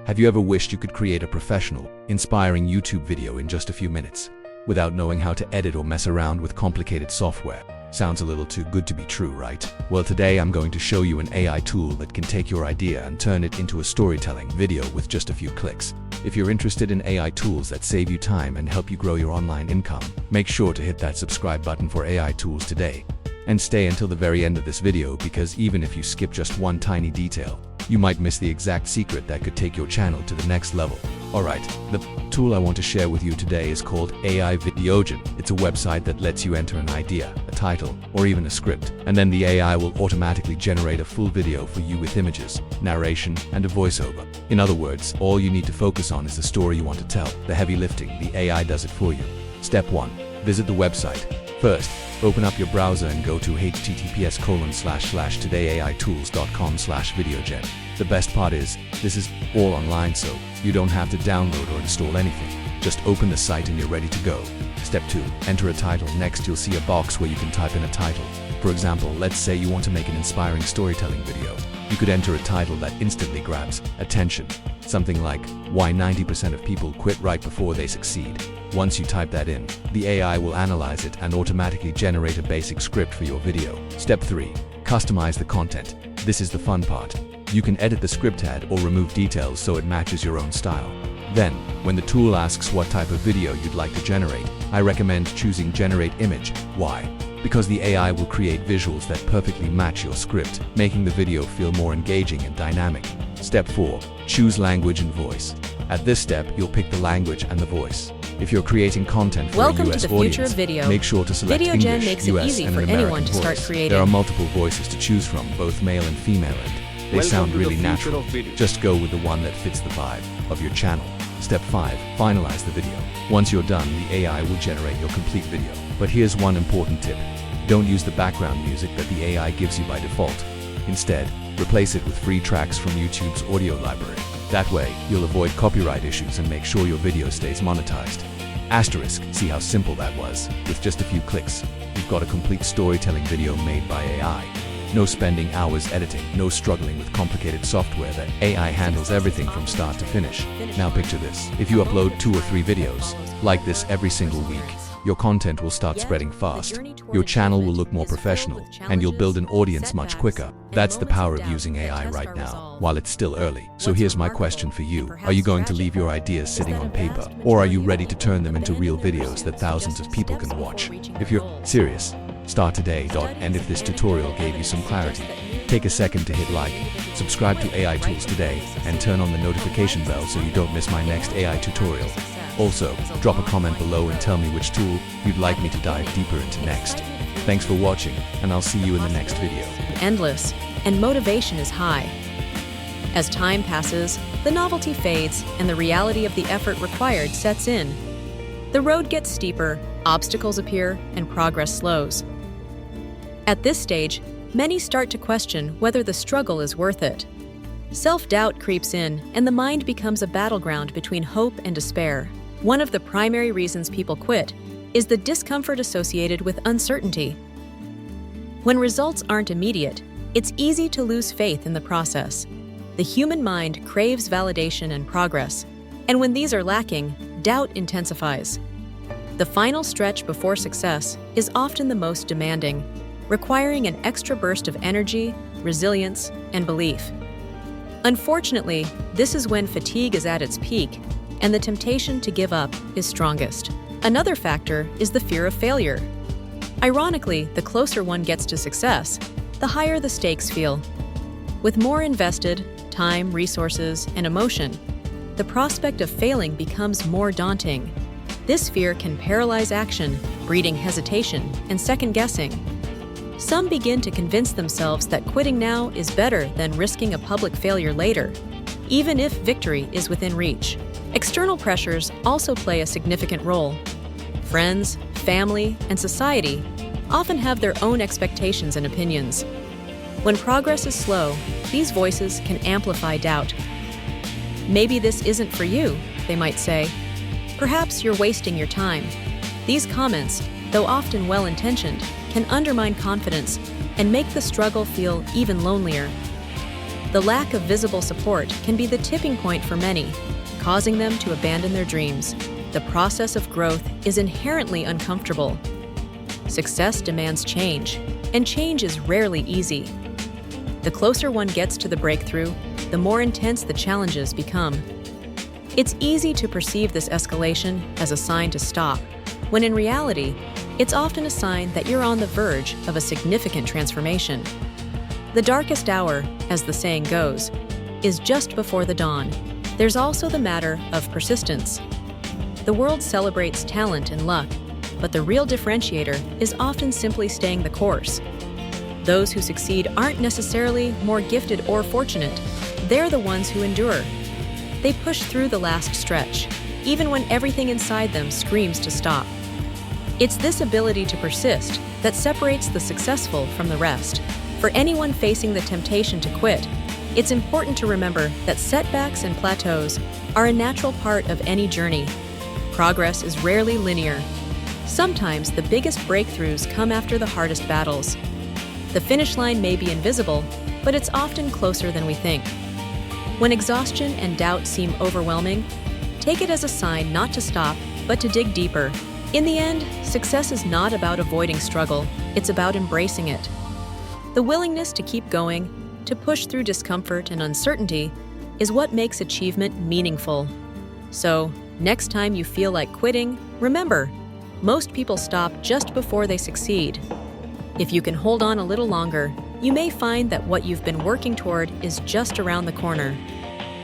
Have you ever wished you could create a professional, inspiring YouTube video in just a few minutes, without knowing how to edit or mess around with complicated software? Sounds a little too good to be true, right? Well, today I'm going to show you an AI tool that can take your idea and turn it into a storytelling video with just a few clicks. If you're interested in AI tools that save you time and help you grow your online income, make sure to hit that subscribe button for AI tools today. And stay until the very end of this video, because even if you skip just one tiny detail, you might miss the exact secret that could take your channel to the next level. Alright, the tool I want to share with you today is called AI VideoGen. It's a website that lets you enter an idea, a title, or even a script, and then the AI will automatically generate a full video for you with images, narration, and a voiceover. In other words, all you need to focus on is the story you want to tell. The heavy lifting, the AI does it for you. Step 1. Visit the website. First, open up your browser and go to https://todayaitools.com/videogen. The best part is, this is all online, so you don't have to download or install anything. Just open the site and you're ready to go. Step 2. Enter a title. Next, you'll see a box where you can type in a title. For example, let's say you want to make an inspiring storytelling video. You could enter a title that instantly grabs attention. Something like, "Why 90% of people quit right before they succeed." Once you type that in, the AI will analyze it and automatically generate a basic script for your video. Step 3. Customize the content. This is the fun part. You can edit the script head or remove details so it matches your own style. Then, when the tool asks what type of video you'd like to generate, I recommend choosing Generate Image. Why? Because the AI will create visuals that perfectly match your script, making the video feel more engaging and dynamic. Step 4. Choose language and voice. At this step, you'll pick the language and the voice. If you're creating content for a US audience, make sure to select VideoGen English, makes it US, easy and for an anyone American to start voice. creating. There are multiple voices to choose from, both male and female, and they sound really natural. Just go with the one that fits the vibe of your channel. Step 5. Finalize the video. Once you're done, the AI will generate your complete video. But here's one important tip. Don't use the background music that the AI gives you by default. Instead, replace it with free tracks from YouTube's audio library. That way, you'll avoid copyright issues and make sure your video stays monetized. Asterisk, see how simple that was? With just a few clicks, you've got a complete storytelling video made by AI. No spending hours editing, no struggling with complicated software. That AI handles everything from start to finish. Now picture this. If you upload 2 or 3 videos like this every single week, your content will start spreading fast. Your channel will look more professional, and you'll build an audience much quicker. That's the power of using AI right now, while it's still early. So here's my question for you. Are you going to leave your ideas sitting on paper, or are you ready to turn them into real videos that thousands of people can watch? If you're serious, start today. And if this tutorial gave you some clarity, take a second to hit like, subscribe to AI Tools today, and turn on the notification bell so you don't miss my next AI tutorial. Also, drop a comment below and tell me which tool you'd like me to dive deeper into next. Thanks for watching, and I'll see you in the next video. Endless, and motivation is high. As time passes, the novelty fades and the reality of the effort required sets in. The road gets steeper, obstacles appear, and progress slows. At this stage, many start to question whether the struggle is worth it. Self-doubt creeps in, and the mind becomes a battleground between hope and despair. One of the primary reasons people quit is the discomfort associated with uncertainty. When results aren't immediate, it's easy to lose faith in the process. The human mind craves validation and progress, and when these are lacking, doubt intensifies. The final stretch before success is often the most demanding, requiring an extra burst of energy, resilience, and belief. Unfortunately, this is when fatigue is at its peak and the temptation to give up is strongest. Another factor is the fear of failure. Ironically, the closer one gets to success, the higher the stakes feel. With more invested time, resources, and emotion, the prospect of failing becomes more daunting. This fear can paralyze action, breeding hesitation and second-guessing. Some begin to convince themselves that quitting now is better than risking a public failure later, even if victory is within reach. External pressures also play a significant role. Friends, family, and society often have their own expectations and opinions. When progress is slow, these voices can amplify doubt. Maybe this isn't for you, they might say. Perhaps you're wasting your time. These comments, though often well-intentioned, can undermine confidence and make the struggle feel even lonelier. The lack of visible support can be the tipping point for many, causing them to abandon their dreams. The process of growth is inherently uncomfortable. Success demands change, and change is rarely easy. The closer one gets to the breakthrough, the more intense the challenges become. It's easy to perceive this escalation as a sign to stop, when in reality, it's often a sign that you're on the verge of a significant transformation. The darkest hour, as the saying goes, is just before the dawn. There's also the matter of persistence. The world celebrates talent and luck, but the real differentiator is often simply staying the course. Those who succeed aren't necessarily more gifted or fortunate. They're the ones who endure. They push through the last stretch, even when everything inside them screams to stop. It's this ability to persist that separates the successful from the rest. For anyone facing the temptation to quit, it's important to remember that setbacks and plateaus are a natural part of any journey. Progress is rarely linear. Sometimes the biggest breakthroughs come after the hardest battles. The finish line may be invisible, but it's often closer than we think. When exhaustion and doubt seem overwhelming, take it as a sign not to stop, but to dig deeper. In the end, success is not about avoiding struggle, it's about embracing it. The willingness to keep going, to push through discomfort and uncertainty, is what makes achievement meaningful. So, next time you feel like quitting, remember, most people stop just before they succeed. If you can hold on a little longer, you may find that what you've been working toward is just around the corner.